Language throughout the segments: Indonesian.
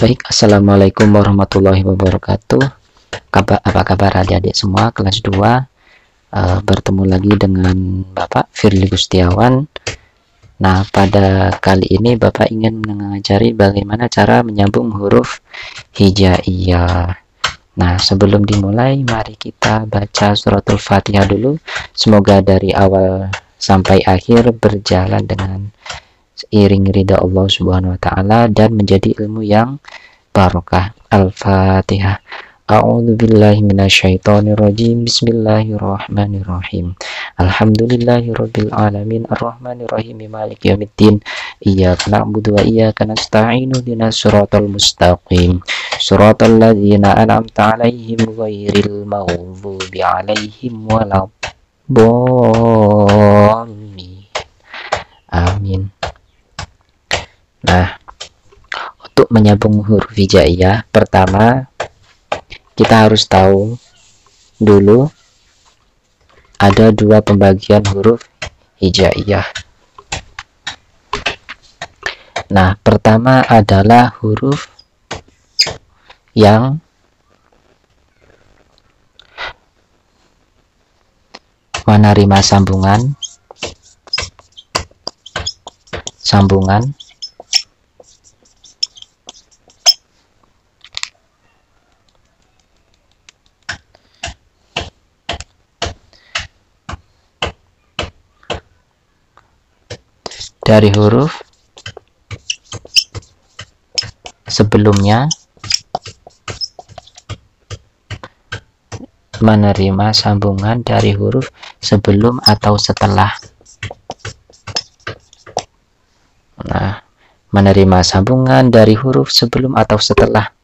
Baik, assalamualaikum warahmatullahi wabarakatuh. Apa kabar adik-adik semua kelas 2? Bertemu lagi dengan Bapak Firly Gustiawan. Nah, pada kali ini Bapak ingin mengajari bagaimana cara menyambung huruf hijaiyah. Nah, sebelum dimulai, mari kita baca suratul Fatihah dulu. Semoga dari awal sampai akhir berjalan dengan seiring ridha Allah Subhanahu wa taala dan menjadi ilmu yang barokah. Al-Fatihah. A'udzu billahi minasyaitonir rajim. Bismillahirrahmanirrahim. Alhamdulillahirabbil alamin arrahmanir rahim maliki yaumiddin. Iyyaka na'budu wa iyyaka nasta'in ihdinas siratal mustaqim. Siratal ladzina an'amta 'alaihim ghairil maghdubi 'alaihim waladdallin. Amin. Nah, untuk menyambung huruf hijaiyah, pertama kita harus tahu dulu ada dua pembagian huruf hijaiyah. Nah, pertama adalah huruf yang menerima sambungan dari huruf sebelumnya, menerima sambungan dari huruf sebelum atau setelah. Nah, menerima sambungan dari huruf sebelum atau setelah.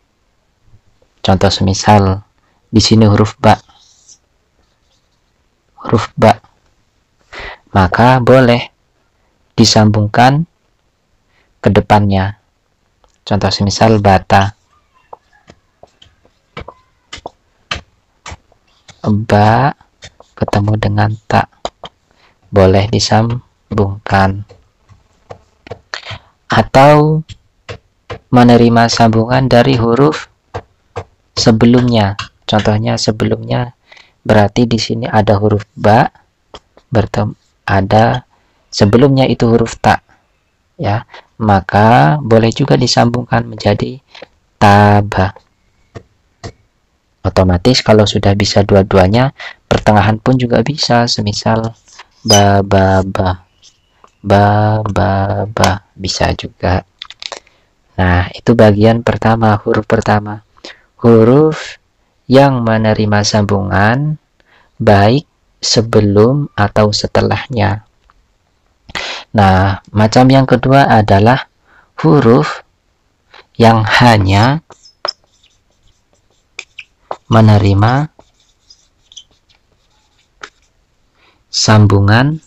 Contoh semisal di sini huruf ba. Maka boleh disambungkan ke depannya. Contoh semisal bata. Ba ketemu dengan ta. Boleh disambungkan. Atau menerima sambungan dari huruf sebelumnya. Contohnya sebelumnya berarti di sini ada huruf ba, ada sebelumnya itu huruf ta, ya, maka boleh juga disambungkan menjadi taba. Otomatis kalau sudah bisa dua-duanya, pertengahan pun juga bisa, semisal ba bisa juga. Nah, itu bagian pertama, huruf pertama. Huruf yang menerima sambungan baik sebelum atau setelahnya. Nah, macam yang kedua adalah huruf yang hanya menerima sambungan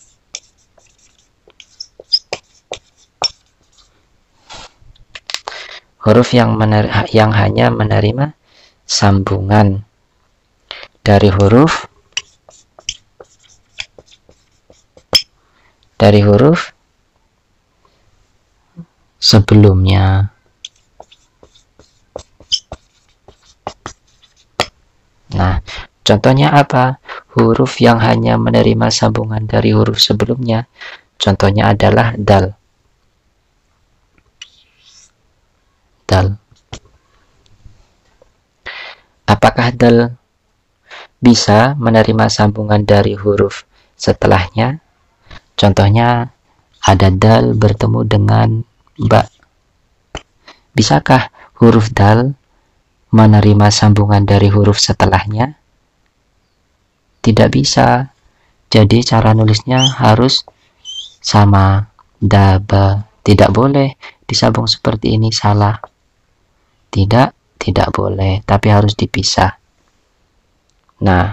hanya menerima sambungan dari huruf sebelumnya. Nah, contohnya apa? Huruf yang hanya menerima sambungan dari huruf sebelumnya. Contohnya adalah dal. Apakah dal bisa menerima sambungan dari huruf setelahnya? Contohnya ada dal bertemu dengan ba. Bisakah huruf dal menerima sambungan dari huruf setelahnya? Tidak bisa. Jadi cara nulisnya harus sama, daba. Tidak boleh disambung seperti ini, salah. Tidak boleh, tapi harus dipisah. Nah,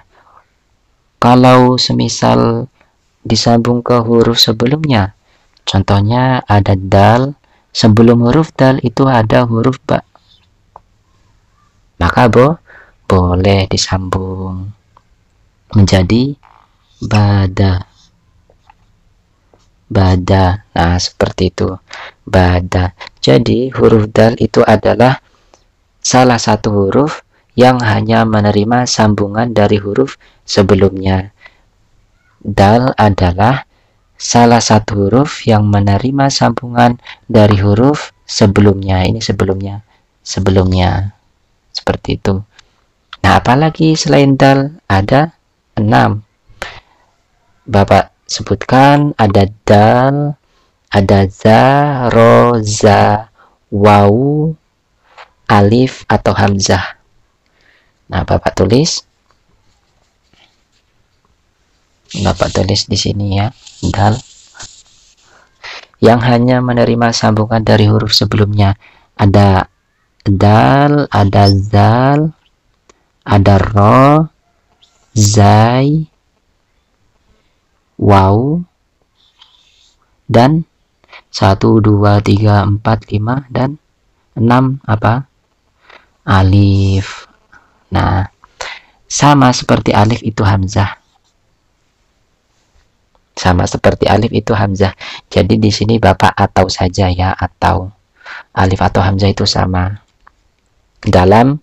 kalau semisal disambung ke huruf sebelumnya, contohnya ada dal, sebelum huruf dal itu ada huruf ba, maka boleh disambung menjadi bada. Nah, seperti itu, bada. Jadi huruf dal itu adalah salah satu huruf yang hanya menerima sambungan dari huruf sebelumnya. Dal adalah salah satu huruf yang menerima sambungan dari huruf sebelumnya. Ini sebelumnya seperti itu. Nah, apalagi selain dal? Ada 6. Bapak sebutkan, ada dal, ada za, ro, za, waw, alif atau hamzah. Nah, Bapak tulis di sini ya, dal yang hanya menerima sambungan dari huruf sebelumnya. Ada dal, ada zal, ada ro, zai, waw, dan 1, 2, 3, 4, 5, dan 6 apa? Alif. Nah, sama seperti alif itu hamzah. Jadi di sini Bapak atau saja ya, atau alif atau hamzah itu sama. Dalam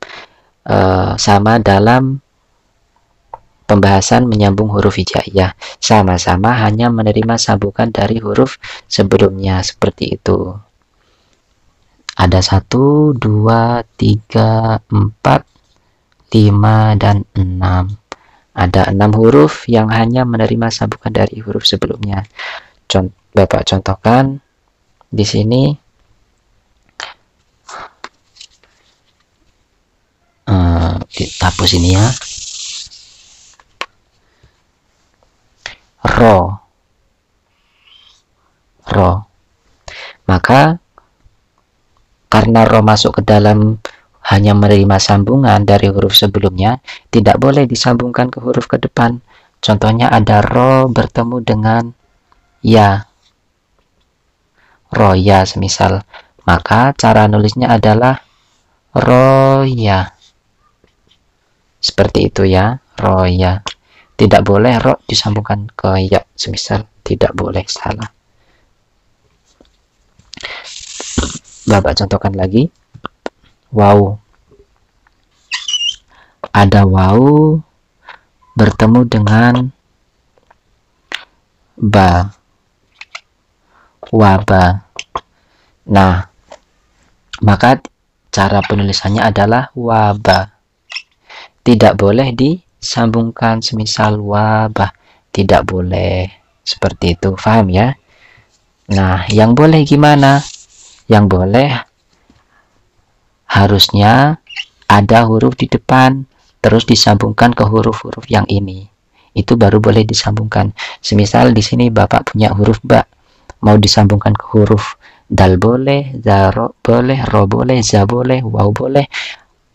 pembahasan menyambung huruf hijaiyah, sama-sama hanya menerima sambungan dari huruf sebelumnya, seperti itu. Ada 1, 2, 3, 4, 5, dan 6. Ada 6 huruf yang hanya menerima sambungan dari huruf sebelumnya. Bapak contohkan di sini. Hapus ini ya. Ro. Maka karena ro masuk ke dalam hanya menerima sambungan dari huruf sebelumnya, tidak boleh disambungkan ke huruf ke depan. Contohnya ada ro bertemu dengan ya, roya semisal. Maka cara nulisnya adalah roya, seperti itu ya, roya. Tidak boleh ro disambungkan ke ya semisal, tidak boleh, salah. Bapak contohkan lagi. Waw. Ada waw bertemu dengan ba, waba. Nah, maka cara penulisannya adalah waba. Tidak boleh disambungkan semisal wabah, tidak boleh, seperti itu. Paham ya? Nah, yang boleh gimana? Yang boleh harusnya ada huruf di depan, terus disambungkan ke huruf-huruf yang ini. Itu baru boleh disambungkan. Semisal di sini Bapak punya huruf ba, mau disambungkan ke huruf dal boleh, zaro boleh, ro boleh, za boleh, waw boleh,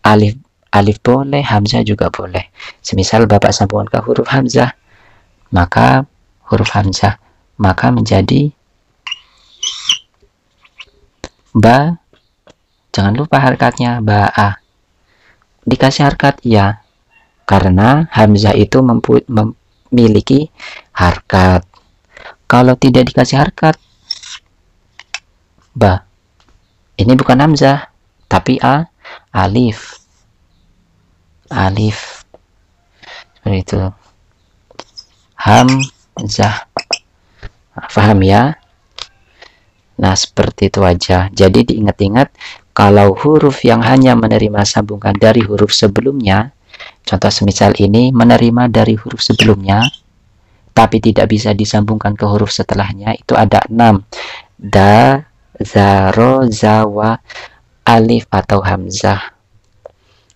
alif boleh, hamzah juga boleh. Semisal Bapak sambungkan ke huruf hamzah, maka menjadi ba. Jangan lupa harkatnya, ba-a. Dikasih harkat ya, karena hamzah itu memiliki harkat. Kalau tidak dikasih harkat, ba, ini bukan hamzah, tapi alif. Seperti itu. Hamzah. Paham ya? Nah, seperti itu aja. Jadi diingat-ingat, kalau huruf yang hanya menerima sambungan dari huruf sebelumnya, contoh semisal ini menerima dari huruf sebelumnya, tapi tidak bisa disambungkan ke huruf setelahnya, itu ada 6. Da, za, ro, za, wa, alif atau hamzah.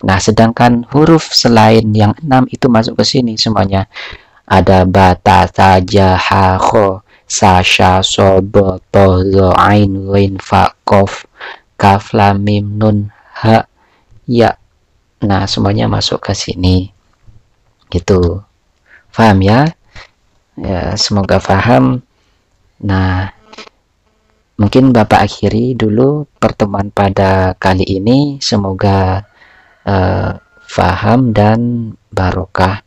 Nah, sedangkan huruf selain yang 6 itu masuk ke sini semuanya. Ada ba, ta, sa, ja, ha, kho, sa, sha, so, bo, to, zo, ain, ghain, fa, kof, kaf, lam, mim, nun, ha, ya. Nah, semuanya masuk ke sini. Gitu. Paham ya? Ya, semoga paham. Nah, mungkin Bapak akhiri dulu pertemuan pada kali ini. Semoga paham dan barokah.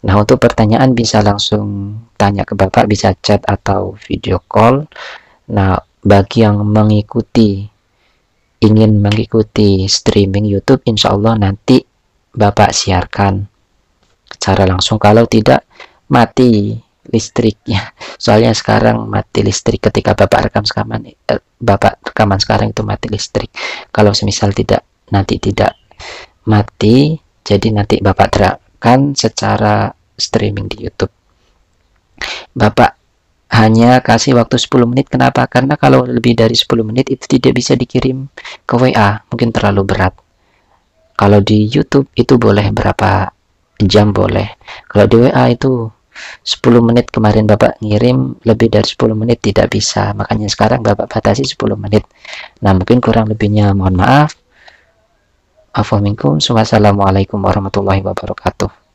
Nah, untuk pertanyaan bisa langsung tanya ke Bapak, bisa chat atau video call. Nah, bagi yang mengikuti ingin mengikuti streaming YouTube, insya Allah nanti Bapak siarkan secara langsung. Kalau tidak, mati listriknya. Soalnya sekarang mati listrik ketika Bapak rekaman sekarang itu mati listrik. Kalau semisal tidak, nanti tidak mati, jadi nanti Bapak terapkan secara streaming di YouTube. Bapak hanya kasih waktu 10 menit. Kenapa? Karena kalau lebih dari 10 menit itu tidak bisa dikirim ke WA, mungkin terlalu berat. Kalau di YouTube itu boleh berapa jam boleh. Kalau di WA itu 10 menit, kemarin Bapak ngirim lebih dari 10 menit tidak bisa. Makanya sekarang Bapak batasi 10 menit. Nah, mungkin kurang lebihnya mohon maaf. Assalamualaikum warahmatullahi wabarakatuh.